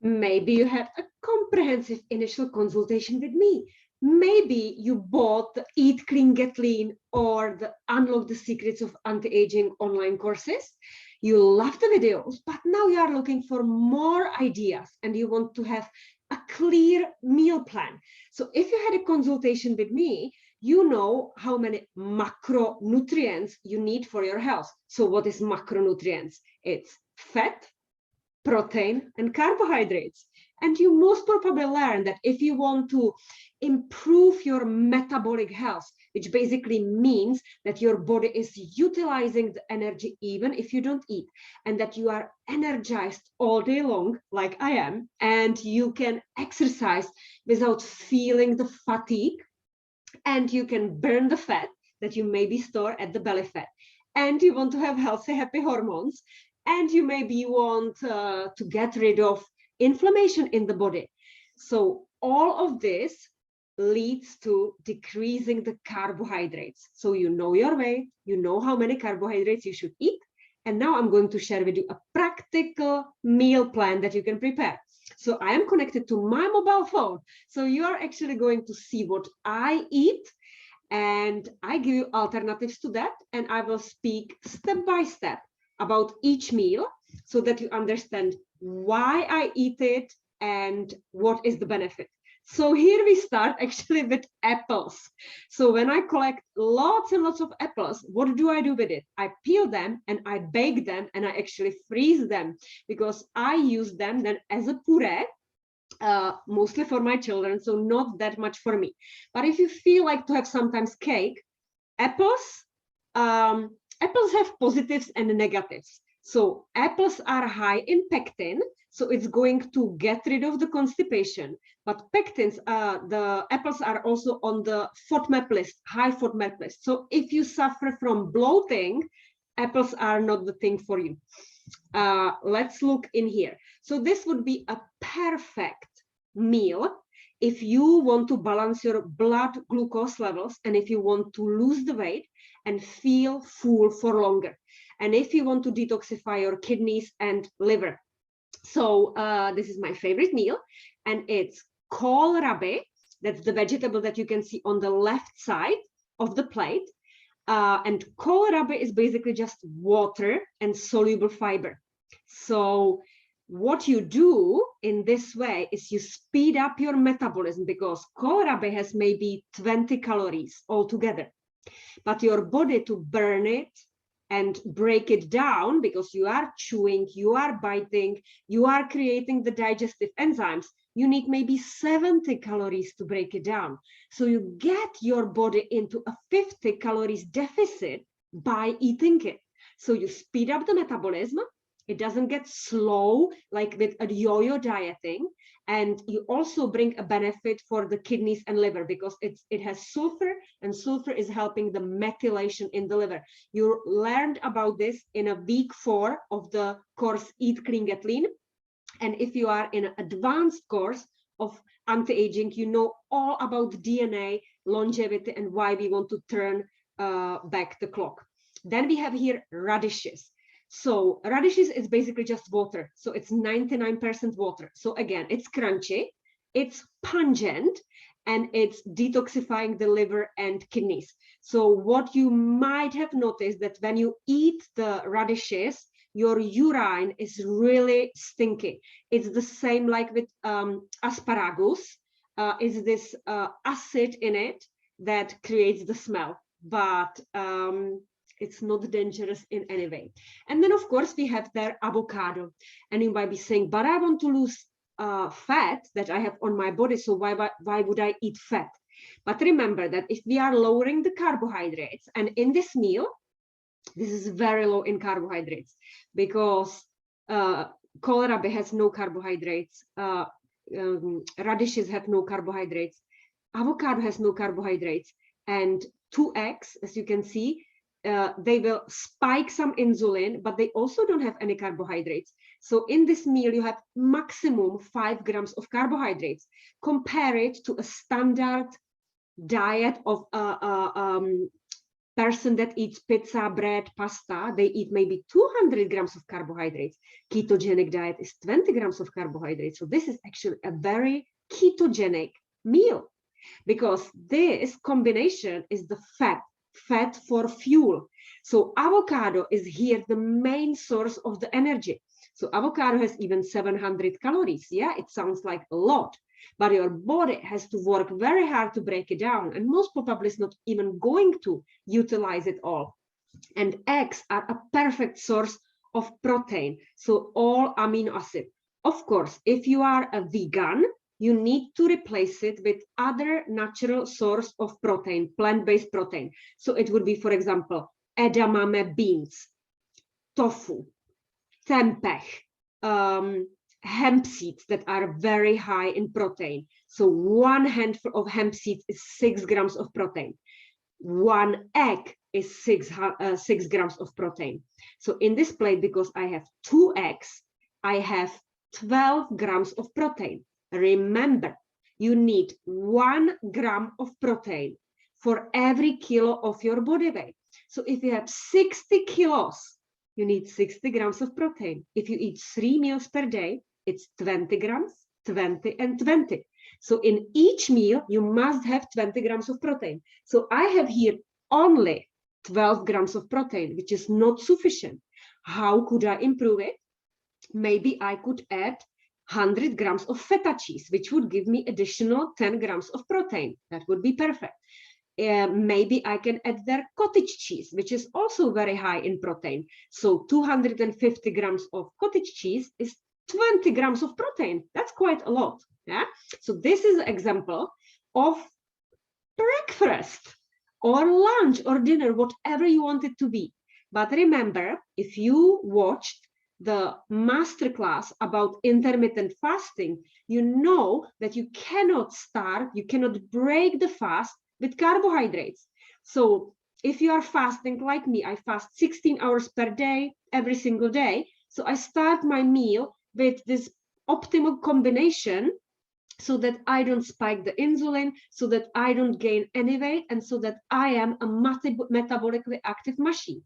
Maybe you had a comprehensive initial consultation with me. Maybe you bought the Eat Clean, Get Lean or the Unlock the Secrets of Anti-Aging online courses. You love the videos, but now you are looking for more ideas and you want to have a clear meal plan. So if you had a consultation with me, you know how many macronutrients you need for your health. So what is macronutrients? It's fat, protein, and carbohydrates. And you most probably learn that if you want to improve your metabolic health, which basically means that your body is utilizing the energy even if you don't eat, and that you are energized all day long, like I am, and you can exercise without feeling the fatigue, and you can burn the fat that you maybe store at the belly fat, and you want to have healthy, happy hormones, and you maybe want to get rid of inflammation in the body. So all of this leads to decreasing the carbohydrates. So you know your weight, you know how many carbohydrates you should eat. And now I'm going to share with you a practical meal plan that you can prepare. So I am connected to my mobile phone. So you are actually going to see what I eat, and I give you alternatives to that. And I will speak step by step about each meal so that you understand why I eat it and what is the benefit. So here we start actually with apples. So when I collect lots and lots of apples, what do I do with it? I peel them and I bake them and I actually freeze them because I use them then as a puree, mostly for my children, so not that much for me. But if you feel like to have sometimes cake, apples, apples have positives and negatives. So apples are high in pectin, so it's going to get rid of the constipation. But pectins, the apples are also on the FODMAP list, high FODMAP list. So if you suffer from bloating, apples are not the thing for you. Let's look in here. So this would be a perfect meal if you want to balance your blood glucose levels and if you want to lose the weight and feel full for longer, and if you want to detoxify your kidneys and liver. So this is my favorite meal, and it's kohlrabi. That's the vegetable that you can see on the left side of the plate. And kohlrabi is basically just water and soluble fiber. So what you do in this way is you speed up your metabolism, because kohlrabi has maybe 20 calories altogether. But your body, to burn it and break it down, because you are chewing, you are biting, you are creating the digestive enzymes, you need maybe 70 calories to break it down. So you get your body into a 50 calories deficit by eating it. So you speed up the metabolism. It doesn't get slow like with a yo-yo dieting. And you also bring a benefit for the kidneys and liver, because it has sulfur, and sulfur is helping the methylation in the liver. You learned about this in a week 4 of the course Eat Clean, Get Lean. And if you are in an advanced course of anti-aging, you know all about DNA, longevity, and why we want to turn back the clock. Then we have here radishes. So radishes is basically just water. So it's 99% water. So again, it's crunchy, it's pungent, and it's detoxifying the liver and kidneys. So what you might have noticed that when you eat the radishes, your urine is really stinky. It's the same like with asparagus. Is this acid in it that creates the smell, but it's not dangerous in any way. And then of course we have their avocado, and you might be saying, but I want to lose fat that I have on my body, so why would I eat fat? But remember that if we are lowering the carbohydrates, and in this meal, this is very low in carbohydrates, because kohlrabi has no carbohydrates, radishes have no carbohydrates, avocado has no carbohydrates, and 2 eggs, as you can see, they will spike some insulin, but they also don't have any carbohydrates. So in this meal, you have maximum 5 grams of carbohydrates. Compare it to a standard diet of person that eats pizza, bread, pasta, they eat maybe 200 grams of carbohydrates. Ketogenic diet is 20 grams of carbohydrates. So this is actually a very ketogenic meal, because this combination is the fat for fuel. So avocado is here the main source of the energy. So avocado has even 700 calories. Yeah, it sounds like a lot, but your body has to work very hard to break it down, and most probably is not even going to utilize it all. And eggs are a perfect source of protein, so all amino acid. Of course, if you are a vegan, you need to replace it with other natural source of protein, plant-based protein. So it would be, for example, edamame beans, tofu, tempeh, hemp seeds that are very high in protein. So one handful of hemp seeds is 6 grams of protein. One egg is 6 grams of protein. So in this plate, because I have 2 eggs, I have 12 grams of protein. Remember, you need 1 gram of protein for every kilo of your body weight. So if you have 60 kilos, you need 60 grams of protein. If you eat 3 meals per day, it's 20 grams, 20 and 20. So in each meal, you must have 20 grams of protein. So I have here only 12 grams of protein, which is not sufficient. How could I improve it? Maybe I could add 100 grams of feta cheese, which would give me additional 10 grams of protein. That would be perfect. Maybe I can add there cottage cheese, which is also very high in protein. So 250 grams of cottage cheese is 20 grams of protein. That's quite a lot. Yeah. So this is an example of breakfast or lunch or dinner, whatever you want it to be. But remember, if you watched the masterclass about intermittent fasting, you know that you cannot start, you cannot break the fast with carbohydrates. So if you are fasting like me, I fast 16 hours per day, every single day. So I start my meal with this optimal combination so that I don't spike the insulin, so that I don't gain any weight, and so that I am a metabolically active machine.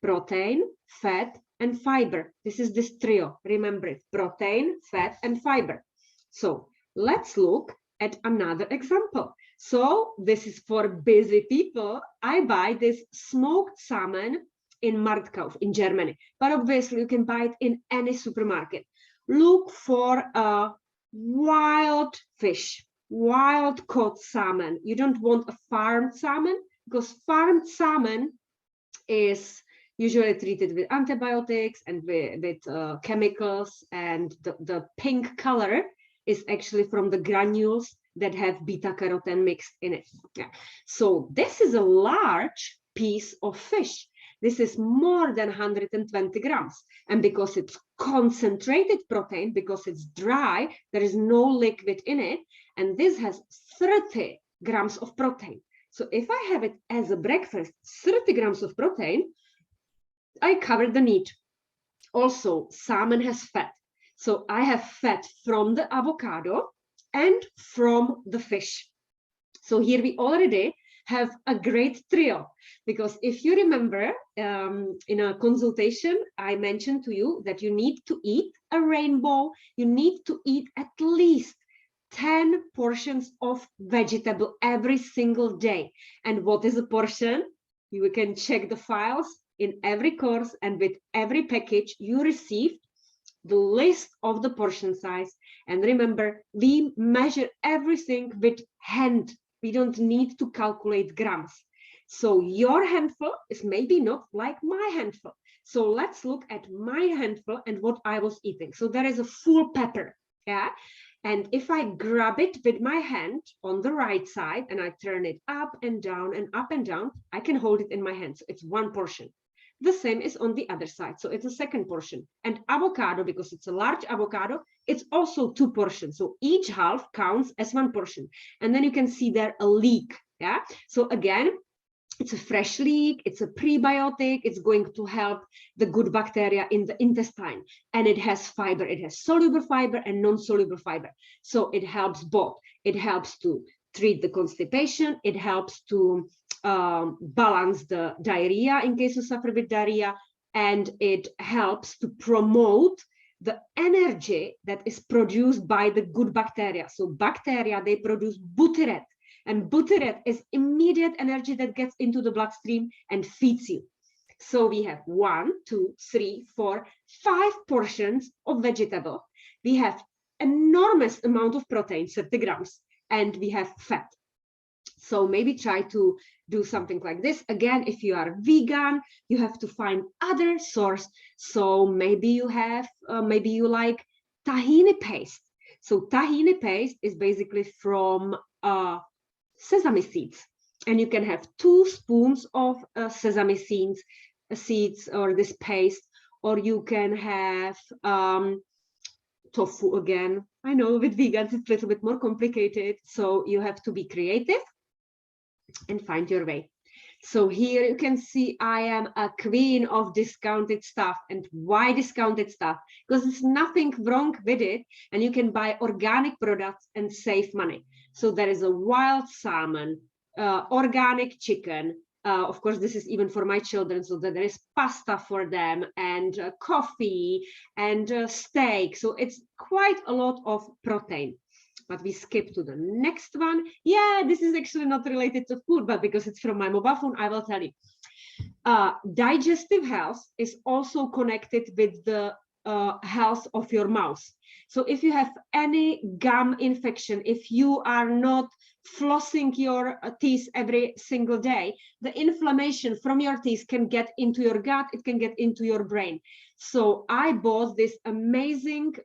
Protein, fat, and fiber. This is this trio. Remember it. Protein, fat, and fiber. So let's look at another example. So this is for busy people. I buy this smoked salmon in Marktkauf in Germany, but obviously you can buy it in any supermarket. Look for a wild fish, wild caught salmon. You don't want a farmed salmon, because farmed salmon is usually treated with antibiotics and with chemicals, and the pink color is actually from the granules that have beta carotene mixed in it. Yeah. So this is a large piece of fish. This is more than 120 grams. And because it's concentrated protein, because it's dry, there is no liquid in it, and this has 30 grams of protein. So if I have it as a breakfast, 30 grams of protein, I cover the need. Also, salmon has fat. So I have fat from the avocado and from the fish. So here we already have a great trio, because if you remember in a consultation, I mentioned to you that you need to eat a rainbow. You need to eat at least 10 portions of vegetable every single day. And what is a portion? You can check the files in every course, and with every package you received the list of the portion size. And remember, we measure everything with hand. We don't need to calculate grams. So your handful is maybe not like my handful. So let's look at my handful and what I was eating. So there is a full pepper, yeah? And if I grab it with my hand on the right side and I turn it up and down and up and down, I can hold it in my hand. So it's one portion. The same is on the other side. So it's a second portion. And avocado, because it's a large avocado, it's also 2 portions. So each half counts as 1 portion. And then you can see there a leek. Yeah. So again, it's a fresh leek, it's a prebiotic, it's going to help the good bacteria in the intestine. And it has fiber. It has soluble fiber and non-soluble fiber. So it helps both. It helps to treat the constipation. It helps to balance the diarrhea in case you suffer with diarrhea, and it helps to promote the energy that is produced by the good bacteria. So bacteria, they produce butyrate, and butyrate is immediate energy that gets into the bloodstream and feeds you. So we have 1, 2, 3, 4, 5 portions of vegetable. We have enormous amount of protein, 30 grams, and we have fat. So maybe try to do something like this. Again, if you are vegan, you have to find other source. So maybe you have, maybe you like tahini paste. So tahini paste is basically from sesame seeds, and you can have 2 spoons of sesame seeds or this paste, or you can have tofu again. I know with vegans it's a little bit more complicated, so you have to be creative and find your way. So here you can see I am a queen of discounted stuff. And why discounted stuff? Because there's nothing wrong with it, and you can buy organic products and save money. So there is a wild salmon, organic chicken. Of course, this is even for my children, so that there is pasta for them, and coffee and steak. So it's quite a lot of protein. But we skip to the next one. Yeah, this is actually not related to food, but because it's from my mobile phone, I will tell you. Digestive health is also connected with the health of your mouth. So if you have any gum infection, if you are not flossing your teeth every single day, the inflammation from your teeth can get into your gut, it can get into your brain. So I bought this amazing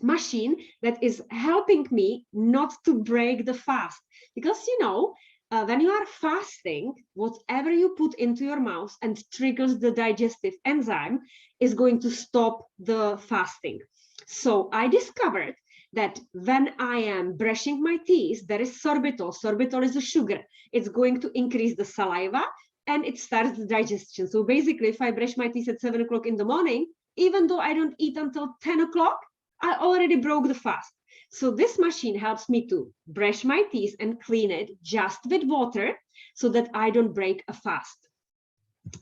machine that is helping me not to break the fast, because you know, when you are fasting, whatever you put into your mouth and triggers the digestive enzyme is going to stop the fasting. So I discovered that when I am brushing my teeth, there is sorbitol. Sorbitol is a sugar. It's going to increase the saliva and it starts the digestion. So basically, if I brush my teeth at 7 o'clock in the morning, even though I don't eat until 10 o'clock, I already broke the fast. So this machine helps me to brush my teeth and clean it just with water so that I don't break a fast.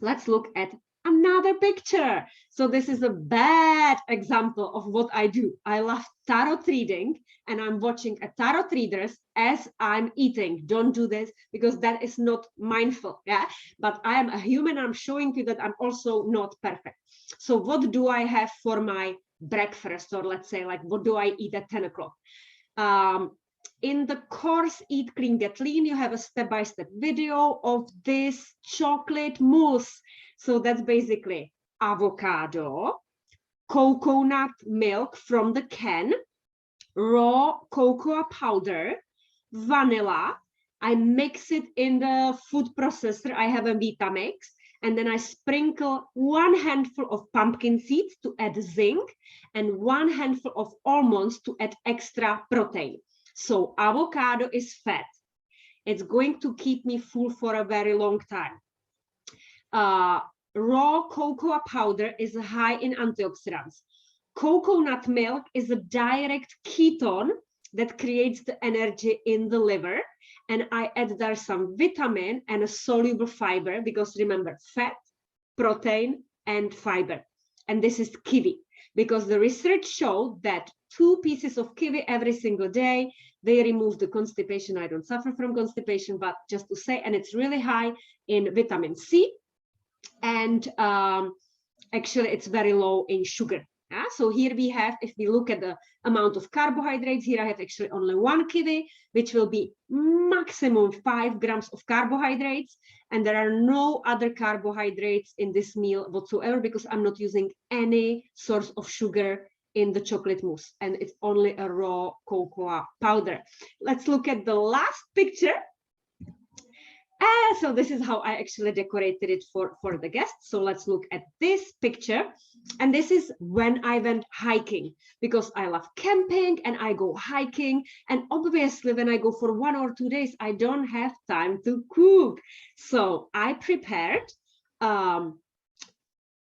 Let's look at another picture. So this is a bad example of what I do. I love tarot reading, and I'm watching a tarot readers as I'm eating. Don't do this because that is not mindful. Yeah, but I am a human. I'm showing you that I'm also not perfect. So what do I have for my breakfast, or let's say like what do I eat at 10 o'clock? In the course Eat Clean Get Lean, you have a step-by-step video of this chocolate mousse. So that's basically avocado, coconut milk from the can, raw cocoa powder, vanilla. I mix it in the food processor. I have a Vitamix. And then I sprinkle 1 handful of pumpkin seeds to add zinc and 1 handful of almonds to add extra protein. So avocado is fat. It's going to keep me full for a very long time. Raw cocoa powder is high in antioxidants. Coconut milk is a direct ketone that creates the energy in the liver. And I add there some vitamin and a soluble fiber, because remember, fat, protein, and fiber. And this is kiwi, because the research showed that 2 pieces of kiwi every single day, they remove the constipation. I don't suffer from constipation, but just to say, and it's really high in vitamin C. And actually, it's very low in sugar. Yeah? So here we have, if we look at the amount of carbohydrates, here I have actually only 1 kiwi, which will be maximum 5 grams of carbohydrates. And there are no other carbohydrates in this meal whatsoever, because I'm not using any source of sugar in the chocolate mousse, and it's only a raw cocoa powder. Let's look at the last picture. So this is how I actually decorated it for the guests. So let's look at this picture. And this is when I went hiking, because I love camping and I go hiking. And obviously when I go for 1 or 2 days, I don't have time to cook. So I prepared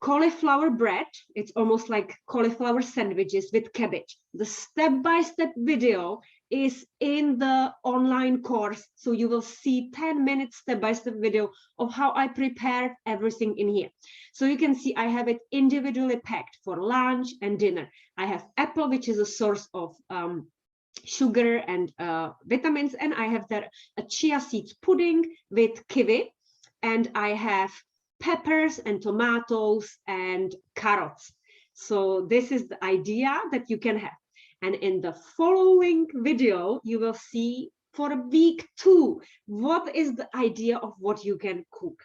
cauliflower bread. It's almost like cauliflower sandwiches with cabbage. The step-by-step video is in the online course. So you will see 10 minutes step-by-step video of how I prepared everything in here. So you can see I have it individually packed for lunch and dinner. I have apple, which is a source of sugar and vitamins, and I have there a chia seeds pudding with kiwi, and I have peppers and tomatoes and carrots. So this is the idea that you can have. And in the following video, you will see for week 2, what is the idea of what you can cook.